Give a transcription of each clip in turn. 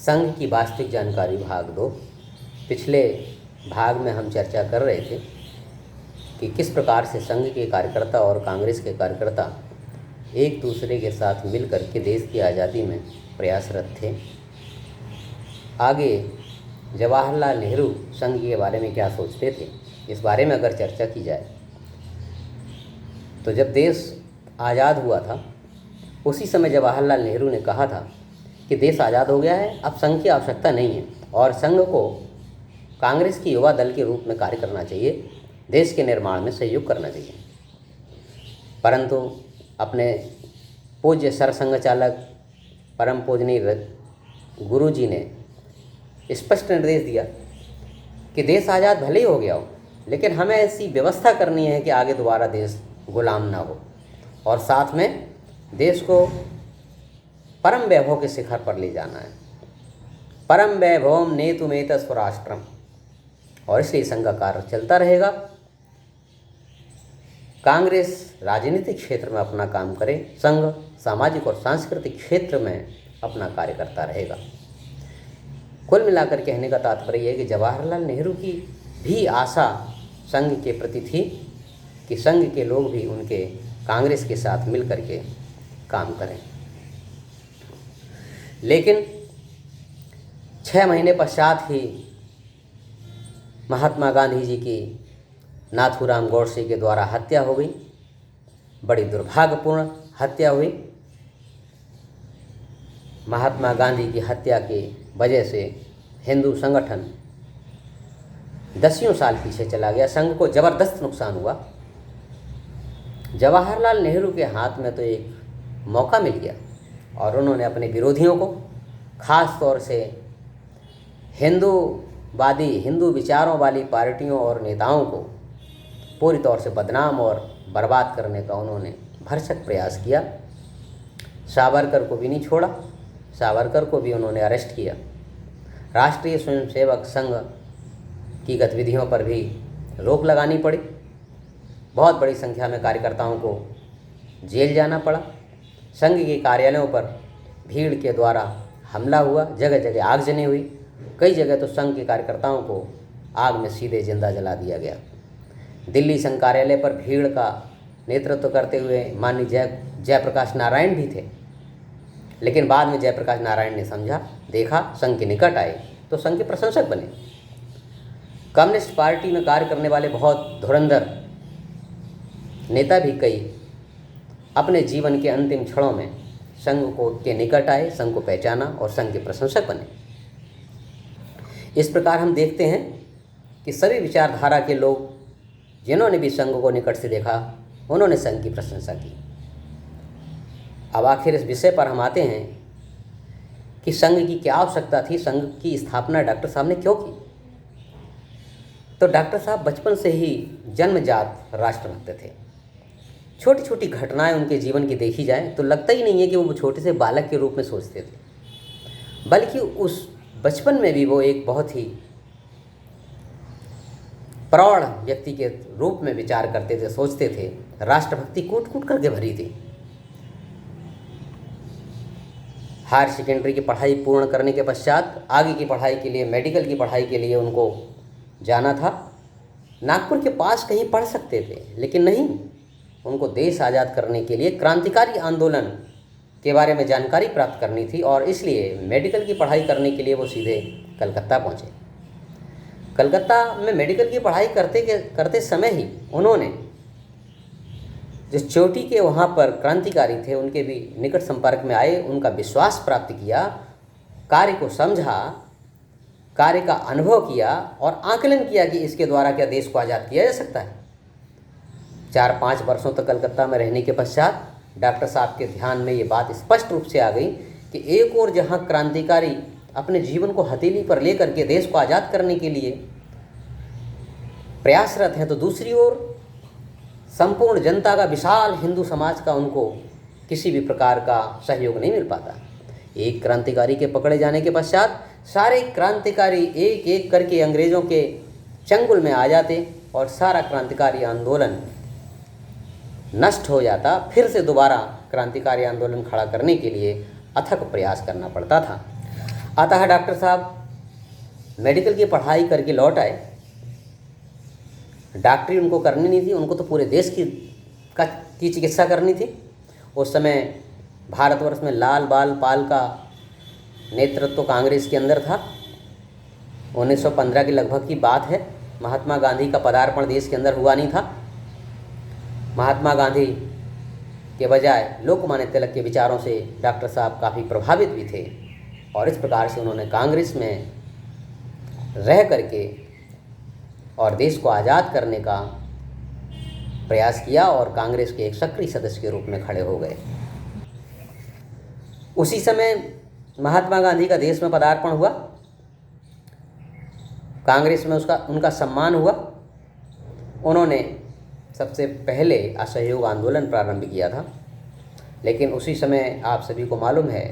संघ की वास्तविक जानकारी भाग 2। पिछले भाग में हम चर्चा कर रहे थे कि किस प्रकार से संघ के कार्यकर्ता और कांग्रेस के कार्यकर्ता एक दूसरे के साथ मिलकर के देश की आज़ादी में प्रयासरत थे। आगे जवाहरलाल नेहरू संघ के बारे में क्या सोचते थे, इस बारे में अगर चर्चा की जाए तो जब देश आज़ाद हुआ था उसी समय जवाहरलाल नेहरू ने कहा था कि देश आज़ाद हो गया है, अब संघ की आवश्यकता नहीं है और संघ को कांग्रेस की युवा दल के रूप में कार्य करना चाहिए, देश के निर्माण में सहयोग करना चाहिए। परंतु अपने पूज्य सरसंघ चालक परम पूजनीय गुरु जी ने स्पष्ट निर्देश दिया कि देश आज़ाद भले ही हो गया हो, लेकिन हमें ऐसी व्यवस्था करनी है कि आगे दोबारा देश गुलाम ना हो और साथ में देश को परम वैभव के शिखर पर ले जाना है। परम वैभवम नेतुमेत स्वराष्ट्रम। और इसलिए संघ का कार्य चलता रहेगा। कांग्रेस राजनीतिक क्षेत्र में अपना काम करे, संघ सामाजिक और सांस्कृतिक क्षेत्र में अपना कार्य करता रहेगा। कुल मिलाकर कहने का तात्पर्य है कि जवाहरलाल नेहरू की भी आशा संघ के प्रति थी कि संघ के लोग भी उनके कांग्रेस के साथ मिल करके काम करें। लेकिन 6 महीने पश्चात ही महात्मा गांधी जी की नाथूराम गोडसे के द्वारा हत्या हो गई। बड़ी दुर्भाग्यपूर्ण हत्या हुई। महात्मा गांधी की हत्या की वजह से हिंदू संगठन दसियों साल पीछे चला गया। संघ को ज़बरदस्त नुकसान हुआ। जवाहरलाल नेहरू के हाथ में तो एक मौका मिल गया और उन्होंने अपने विरोधियों को, खास तौर से हिंदू विचारों वाली पार्टियों और नेताओं को पूरी तौर से बदनाम और बर्बाद करने का उन्होंने भरसक प्रयास किया। सावरकर को भी नहीं छोड़ा, सावरकर को भी उन्होंने अरेस्ट किया। राष्ट्रीय स्वयंसेवक संघ की गतिविधियों पर भी रोक लगानी पड़ी। बहुत बड़ी संख्या में कार्यकर्ताओं को जेल जाना पड़ा। संघ के कार्यालयों पर भीड़ के द्वारा हमला हुआ, जगह जगह आगजनी हुई। कई जगह तो संघ के कार्यकर्ताओं को आग में सीधे जिंदा जला दिया गया। दिल्ली संघ कार्यालय पर भीड़ का नेतृत्व करते हुए माननीय जयप्रकाश नारायण भी थे, लेकिन बाद में जयप्रकाश नारायण ने समझा, देखा, संघ के निकट आए तो संघ के प्रशंसक बने। कम्युनिस्ट पार्टी में कार्य करने वाले बहुत धुरंधर नेता भी कई अपने जीवन के अंतिम क्षणों में संघ को के निकट आए, संघ को पहचाना और संघ के प्रशंसक बने। इस प्रकार हम देखते हैं कि सभी विचारधारा के लोग जिन्होंने भी संघ को निकट से देखा, उन्होंने संघ की प्रशंसा की। अब आखिर इस विषय पर हम आते हैं कि संघ की क्या आवश्यकता थी, संघ की स्थापना डॉक्टर साहब ने क्यों की। तो डॉक्टर साहब बचपन से ही जन्मजात राष्ट्रभक्त थे। छोटी छोटी घटनाएं उनके जीवन की देखी जाए तो लगता ही नहीं है कि वो छोटे से बालक के रूप में सोचते थे, बल्कि उस बचपन में भी वो एक बहुत ही प्रौढ़ व्यक्ति के रूप में विचार करते थे, सोचते थे। राष्ट्रभक्ति कूट कूट करके भरी थी। हायर सेकेंडरी की पढ़ाई पूर्ण करने के पश्चात आगे की पढ़ाई के लिए, मेडिकल की पढ़ाई के लिए उनको जाना था। नागपुर के पास कहीं पढ़ सकते थे, लेकिन नहीं, उनको देश आज़ाद करने के लिए क्रांतिकारी आंदोलन के बारे में जानकारी प्राप्त करनी थी और इसलिए मेडिकल की पढ़ाई करने के लिए वो सीधे कलकत्ता पहुँचे। कलकत्ता में मेडिकल की पढ़ाई करते समय ही उन्होंने जो चोटी के वहाँ पर क्रांतिकारी थे उनके भी निकट संपर्क में आए, उनका विश्वास प्राप्त किया, कार्य को समझा, कार्य का अनुभव किया और आकलन किया कि इसके द्वारा क्या देश को आज़ाद किया जा सकता है। 4-5 वर्षों तक कलकत्ता में रहने के पश्चात डॉक्टर साहब के ध्यान में ये बात स्पष्ट रूप से आ गई कि एक और जहाँ क्रांतिकारी अपने जीवन को हथेली पर लेकर के देश को आज़ाद करने के लिए प्रयासरत हैं, तो दूसरी ओर संपूर्ण जनता का, विशाल हिंदू समाज का उनको किसी भी प्रकार का सहयोग नहीं मिल पाता। एक क्रांतिकारी के पकड़े जाने के पश्चात सारे क्रांतिकारी एक एक करके अंग्रेज़ों के चंगुल में आ जाते और सारा क्रांतिकारी आंदोलन नष्ट हो जाता। फिर से दोबारा क्रांतिकारी आंदोलन खड़ा करने के लिए अथक प्रयास करना पड़ता था। अतः डॉक्टर साहब मेडिकल की पढ़ाई करके लौट आए। डॉक्टरी उनको करनी नहीं थी, उनको तो पूरे देश की चिकित्सा करनी थी। उस समय भारतवर्ष में लाल बाल पाल का नेतृत्व कांग्रेस के अंदर था। 1915 के लगभग की बात है। महात्मा गांधी का पदार्पण देश के अंदर हुआ नहीं था। महात्मा गांधी के बजाय लोकमान्य तिलक के विचारों से डॉक्टर साहब काफ़ी प्रभावित भी थे और इस प्रकार से उन्होंने कांग्रेस में रह करके और देश को आज़ाद करने का प्रयास किया और कांग्रेस के एक सक्रिय सदस्य के रूप में खड़े हो गए। उसी समय महात्मा गांधी का देश में पदार्पण हुआ। कांग्रेस में उनका सम्मान हुआ। उन्होंने सबसे पहले असहयोग आंदोलन प्रारंभ किया था, लेकिन उसी समय आप सभी को मालूम है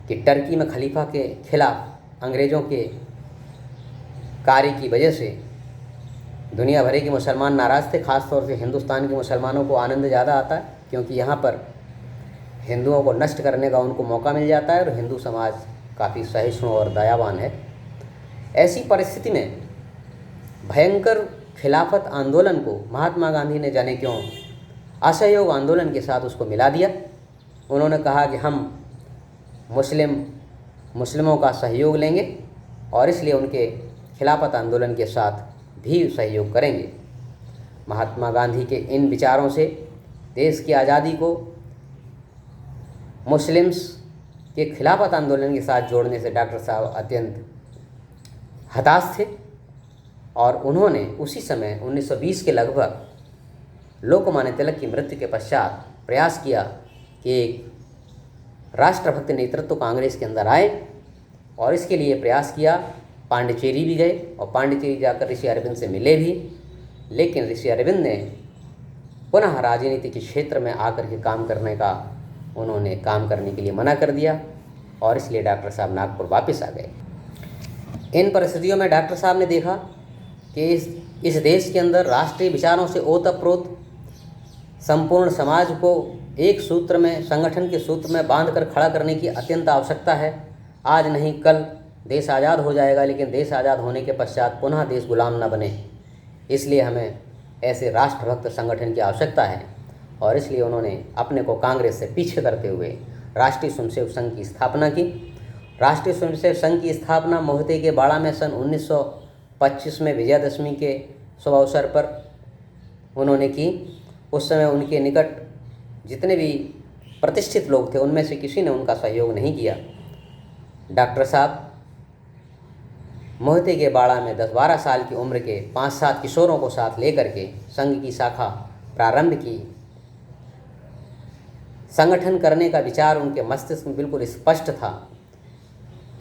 कि टर्की में खलीफा के खिलाफ अंग्रेज़ों के कार्य की वजह से दुनिया भर के मुसलमान नाराज़ थे। ख़ास तौर से हिंदुस्तान के मुसलमानों को आनंद ज़्यादा आता है, क्योंकि यहाँ पर हिंदुओं को नष्ट करने का उनको मौका मिल जाता है और हिंदू समाज काफ़ी सहिष्णु और दयावान है। ऐसी परिस्थिति में भयंकर खिलाफत आंदोलन को महात्मा गांधी ने जाने क्यों असहयोग आंदोलन के साथ उसको मिला दिया। उन्होंने कहा कि हम मुस्लिमों का सहयोग लेंगे और इसलिए उनके खिलाफत आंदोलन के साथ भी सहयोग करेंगे। महात्मा गांधी के इन विचारों से देश की आज़ादी को मुस्लिम्स के खिलाफत आंदोलन के साथ जोड़ने से डॉक्टर साहब अत्यंत हताश थे और उन्होंने उसी समय 1920 के लगभग लोकमान्य तिलक की मृत्यु के पश्चात प्रयास किया कि एक राष्ट्रभक्त नेतृत्व कांग्रेस के अंदर आए और इसके लिए प्रयास किया। पांडिचेरी भी गए और पांडिचेरी जाकर ऋषि अरविंद से मिले भी, लेकिन ऋषि अरविंद ने पुनः राजनीति के क्षेत्र में आकर के काम करने के लिए मना कर दिया और इसलिए डॉक्टर साहब नागपुर वापस आ गए। इन परिस्थितियों में डॉक्टर साहब ने देखा कि इस देश के अंदर राष्ट्रीय विचारों से ओतप्रोत संपूर्ण समाज को एक सूत्र में, संगठन के सूत्र में बांधकर खड़ा करने की अत्यंत आवश्यकता है। आज नहीं कल देश आज़ाद हो जाएगा, लेकिन देश आज़ाद होने के पश्चात पुनः देश गुलाम न बने, इसलिए हमें ऐसे राष्ट्रभक्त संगठन की आवश्यकता है। और इसलिए उन्होंने अपने को कांग्रेस से पीछे करते हुए राष्ट्रीय स्वयंसेवक संघ की स्थापना की। राष्ट्रीय स्वयंसेवक संघ की स्थापना मोहते के बाड़ा में सन 1925 में विजयादशमी के शुभ अवसर पर उन्होंने की। उस समय उनके निकट जितने भी प्रतिष्ठित लोग थे उनमें से किसी ने उनका सहयोग नहीं किया। डॉक्टर साहब मोहते के बाड़ा में 10-12 साल की उम्र के 5-7 किशोरों को साथ लेकर के संघ की शाखा प्रारंभ की। संगठन करने का विचार उनके मस्तिष्क में बिल्कुल स्पष्ट था।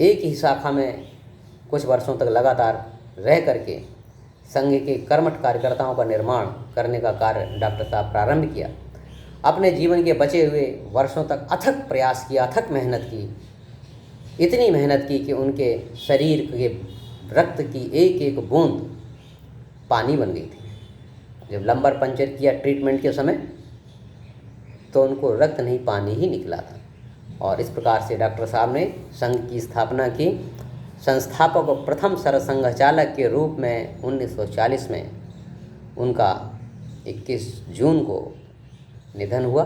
एक ही शाखा में कुछ वर्षों तक लगातार रह करके संघ के कर्मठ कार्यकर्ताओं का निर्माण करने का कार्य डॉक्टर साहब प्रारंभ किया। अपने जीवन के बचे हुए वर्षों तक अथक प्रयास किया, अथक मेहनत की, इतनी मेहनत की कि उनके शरीर के रक्त की एक एक बूंद पानी बन गई थी। जब लंबर पंचर किया ट्रीटमेंट के समय तो उनको रक्त नहीं पानी ही निकला था। और इस प्रकार से डॉक्टर साहब ने संघ की स्थापना की। संस्थापक और प्रथम सरसंघ चालक के रूप में 1940 में उनका 21 जून को निधन हुआ।